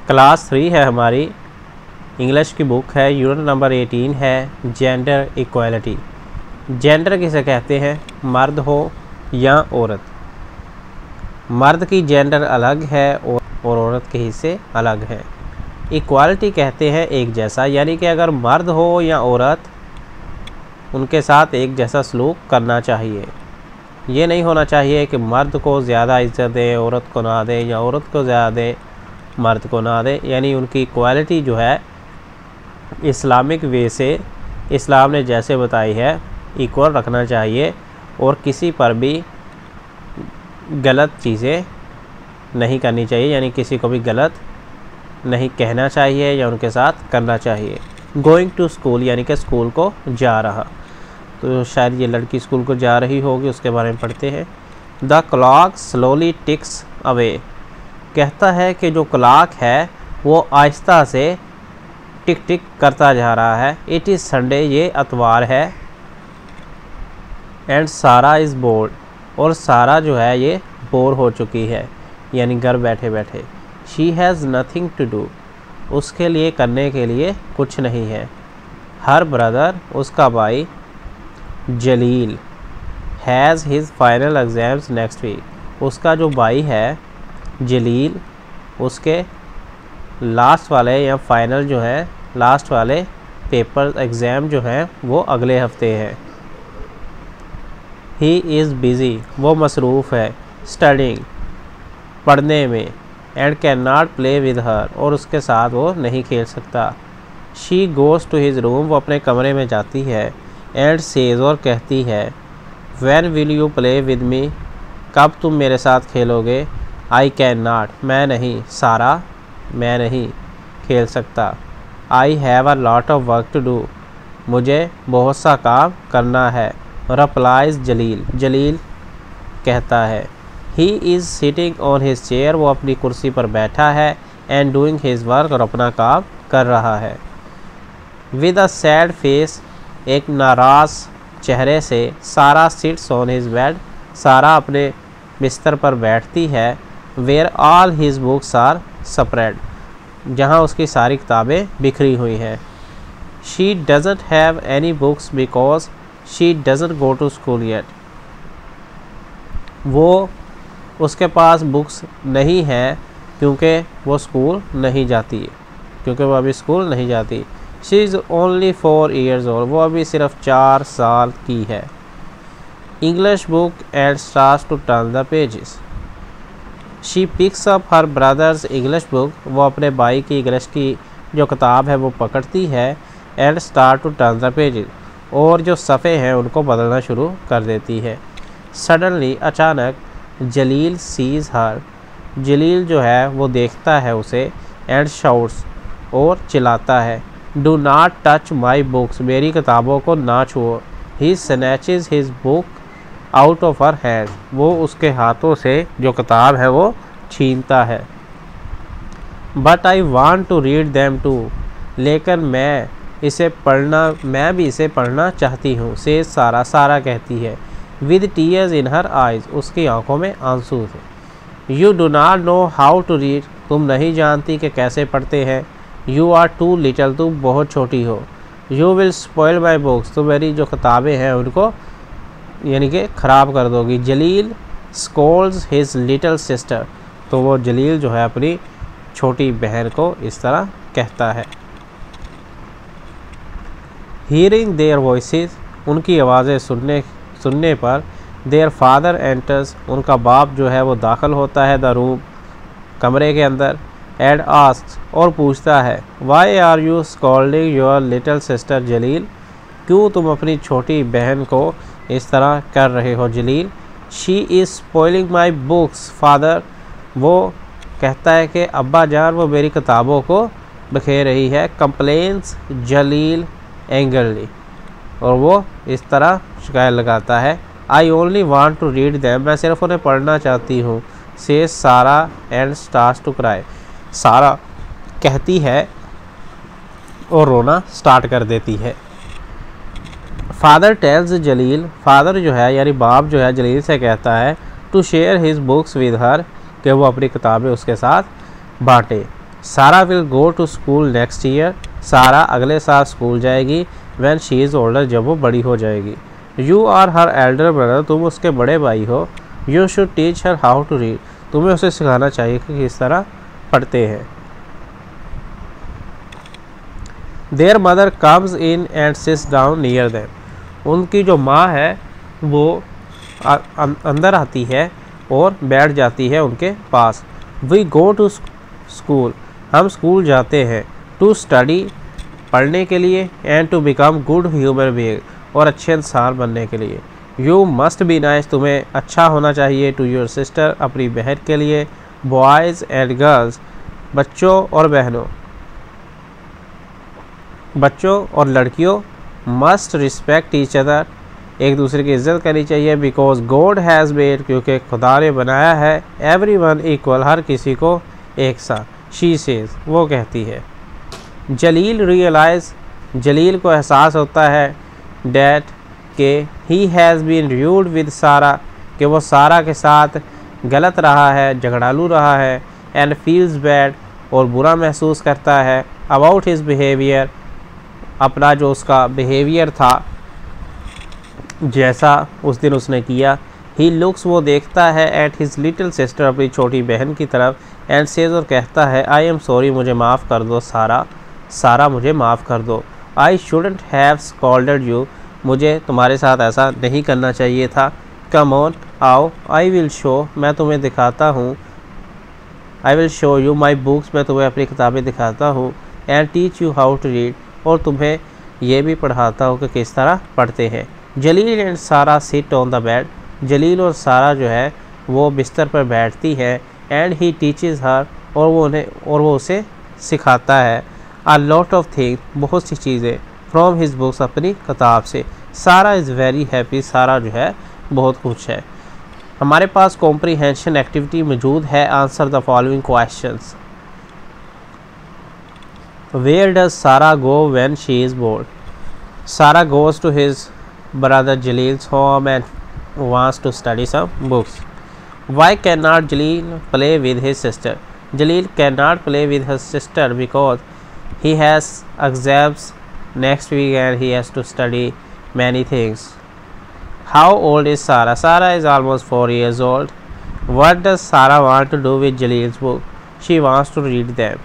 Class 3 है हमारी, English की बुक है, यूनिट नंबर 18 है जेंडर इक्वालिटी। जेंडर किसे कहते हैं? मर्द हो या औरत। मर्द की जेंडर अलग है और औरत के हिस्से अलग हैं। इक्वालिटी कहते हैं एक जैसा, यानी कि अगर मर्द हो या औरत उनके साथ एक जैसा सलूक करना चाहिए। ये नहीं होना चाहिए कि मर्द को ज़्यादा इज्जत दें औरत को ना दें, या औरत को ज़्यादा दें मर्द को ना दें। यानी उनकी इक्वालिटी जो है इस्लामिक वे से, इस्लाम ने जैसे बताई है, इक्वल रखना चाहिए और किसी पर भी गलत चीज़ें नहीं करनी चाहिए, यानी किसी को भी गलत नहीं कहना चाहिए या उनके साथ करना चाहिए। गोइंग टू स्कूल यानी कि स्कूल को जा रहा, तो शायद ये लड़की स्कूल को जा रही होगी, उसके बारे में पढ़ते हैं। The clock slowly ticks away, कहता है कि जो क्लॉक है वो आहिस्ता से टिक टिक करता जा रहा है। इट इज़ संडे, ये अतवार है। एंड सारा इज़ बोर्ड, और सारा जो है ये बोर हो चुकी है, यानी घर बैठे बैठे। She has nothing to do, उसके लिए करने के लिए कुछ नहीं है। हर ब्रदर, उसका भाई Jalil, has his final exams next week, उसका जो भाई है जलील, उसके लास्ट वाले या फाइनल जो है लास्ट वाले पेपर एग्ज़ाम जो हैं वो अगले हफ्ते हैं। ही इज़ बिज़ी, वो मसरूफ़ है। स्टडिंग, पढ़ने में। And can not play with her, और उसके साथ वो नहीं खेल सकता। She goes to his room, वो अपने कमरे में जाती है। एंड सेज, और कहती है, when will you play with me, कब तुम मेरे साथ खेलोगे। आई कैन नॉट, मैं नहीं। सारा, मैं नहीं खेल सकता। I have a lot of work to do, मुझे बहुत सा काम करना है। रिप्लाइज जलील, जलील कहता है। He is sitting on his chair, वो अपनी कुर्सी पर बैठा है। एंड डूइंग हिज वर्क, और अपना काम कर रहा है। विद अ सैड फेस, एक नाराज़ चेहरे से। सारा सिट्स ऑन हिज बेड, सारा अपने बिस्तर पर बैठती है। Where all his books are spread, जहाँ उसकी सारी किताबें बिखरी हुई हैं। She doesn't have any books because she doesn't go to school yet, वो उसके पास बुक्स नहीं है क्योंकि वो स्कूल नहीं जाती, क्योंकि वो अभी स्कूल नहीं जाती। She is only 4 years old, वो अभी सिर्फ 4 साल की है। English book and starts to turn the pages. She picks up her brother's English book, वो अपने भाई की इंग्लिश की जो किताब है वो पकड़ती है। And start to turn the pages, और जो सफ़े हैं उनको बदलना शुरू कर देती है। सडनली, अचानक, जलील सीज हर, जलील जो है वो देखता है उसे। एंड शाउट्स, और चिल्लाता है, do not touch my books, मेरी किताबों को ना छुओ। He snatches his book out of her hand, वो उसके हाथों से जो किताब है वो छीनता है। But I want to read them too, लेकिन मैं भी इसे पढ़ना चाहती हूँ। से सारा, सारा कहती है। With tears in her eyes, उसकी आंखों में आंसू थे। You do not know how to read, तुम नहीं जानती कि कैसे पढ़ते हैं। यू आर टू लिटल, तुम बहुत छोटी हो। You will spoil my books, तो मेरी जो किताबें हैं उनको यानी कि ख़राब कर दोगी। जलील स्कोल्ड्स हिज लिटल सिस्टर, तो वो जलील जो है अपनी छोटी बहन को इस तरह कहता है। हीयरिंग देयर वॉइसेस, उनकी आवाज़ें सुनने पर। देयर फादर एंटर्स, उनका बाप जो है वो दाखिल होता है। द रूम, कमरे के अंदर। एंड आस्क्स, और पूछता है, why are you scolding your little sister Jalil, क्यों तुम अपनी छोटी बहन को इस तरह कर रहे हो Jalil. She is spoiling my books father, वो कहता है कि अब्बा जान वो मेरी किताबों को बखेर रही है। कंप्लेन्स जलील एंग्रली, और वो इस तरह शिकायत लगाता है। I only want to read them, मैं सिर्फ उन्हें पढ़ना चाहती हूँ। से सारा एंड स्टार्ट्स टू क्राई, सारा कहती है और रोना स्टार्ट कर देती है। फादर टेल्स जलील, फादर जो है यानी बाप जो है जलील से कहता है to share his books with her, कि वो अपनी किताबें उसके साथ बांटे। Sara will go to school next year, Sara अगले साल स्कूल जाएगी। व्हेन शी इज़ ओल्डर, जब वो बड़ी हो जाएगी। You are her elder brother, तुम उसके बड़े भाई हो। You should teach her how to read, तुम्हें उसे सिखाना चाहिए कि किस तरह पढ़ते हैं। Their mother comes in and sits down near them, उनकी जो माँ है वो अंदर आती है और बैठ जाती है उनके पास। वी गो टू स्कूल, हम स्कूल जाते हैं। टू स्टडी, पढ़ने के लिए। And to become good human being, और अच्छे इंसान बनने के लिए। यू मस्ट बी नाइस, तुम्हें अच्छा होना चाहिए। टू योर सिस्टर, अपनी बहन के लिए। बॉयज़ एंड गर्ल्स, बच्चों और बहनों, बच्चों और लड़कियों। मस्ट रिस्पेक्ट ईच अदर, एक दूसरे की इज्जत करनी चाहिए। बिकॉज गॉड हैज़ मेड, क्योंकि खुदा ने बनाया है। एवरीवन इक्वल, हर किसी को एक साथ। शी सेज, वो कहती है। जलील रियलाइज, जलील को एहसास होता है। डैट के he has been rude with Sara, कि वो सारा के साथ गलत रहा है, झगड़ालू रहा है। एंड फील्स बैड, और बुरा महसूस करता है। अबाउट हिज बिहेवियर, अपना जो उसका बिहेवियर था, जैसा उस दिन उसने किया। ही लुक्स, वो देखता है। एट हिज लिटिल सिस्टर, अपनी छोटी बहन की तरफ। एंड सेज, और कहता है। आई एम सॉरी, मुझे माफ़ कर दो सारा, सारा मुझे माफ़ कर दो। I shouldn't have scolded you, मुझे तुम्हारे साथ ऐसा नहीं करना चाहिए था। कम ऑन, आओ। आई विल शो, मैं तुम्हें दिखाता हूँ। I will show you my books, मैं तुम्हें अपनी किताबें दिखाता हूँ। And teach you how to read, और तुम्हें ये भी पढ़ाता हूँ कि किस तरह पढ़ते हैं। जलील एंड सारा सिट ऑन द बेड, जलील और सारा जो है वो बिस्तर पर बैठती है। एंड ही टीचेस हर, और वो उसे सिखाता है। अ लॉट ऑफ थिंग्स, बहुत सी चीज़ें। फ्रॉम हिज बुक्स, अपनी किताब से। सारा इज़ वेरी हैप्पी, सारा जो है बहुत खुश है। हमारे पास कॉम्प्रीहेंशन एक्टिविटी मौजूद है। Answer the following questions. Where does Sara go when she is bored? Sara goes to his brother Jalil's home and wants to study some books. Why cannot Jalil play with his sister? Jalil cannot play with his sister because he has exams next week and he has to study many things. How old is Sarah? Sarah is almost 4 years old. What does Sarah want to do with Jalil's book? She wants to read them.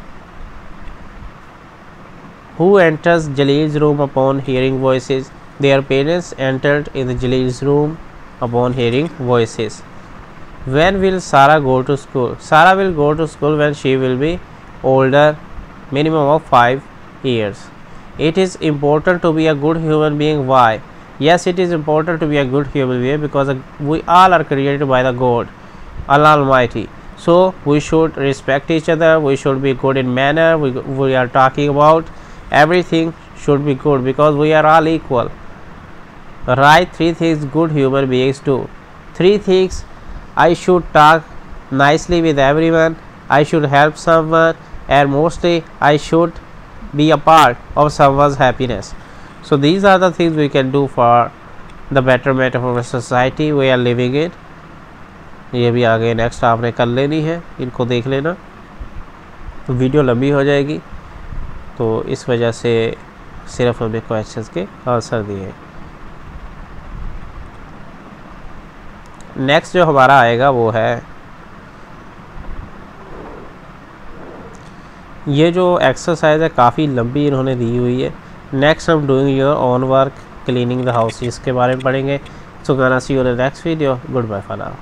Who enters Jalil's room upon hearing voices? Their parents entered in the Jalil's room upon hearing voices. When will Sarah go to school? Sarah will go to school when she will be older, minimum of 5 years. It is important to be a good human being. Why? Yes, it is important to be a good human being because we all are created by the God, Allah Almighty. So we should respect each other. We should be good in manner. We are talking about everything should be good because we are all equal. Write 3 things good human beings do. 3 things: I should talk nicely with everyone, I should help someone, and mostly I should be a part of someone's happiness. So these are the things we can do for the betterment of our society we are living in. ये भी आगे next आपने कर लेनी है, इनको देख लेना। तो वीडियो लंबी हो जाएगी, तो इस वजह से सिर्फ हमने क्वेश्चंस के आंसर दिए। नेक्स्ट जो हमारा आएगा वो है, ये जो एक्सरसाइज है काफ़ी लंबी इन्होंने दी हुई है। नेक्स्ट हम doing your own work cleaning the house, इसके बारे में पढ़ेंगे। So gonna see you in the next video. Goodbye for now.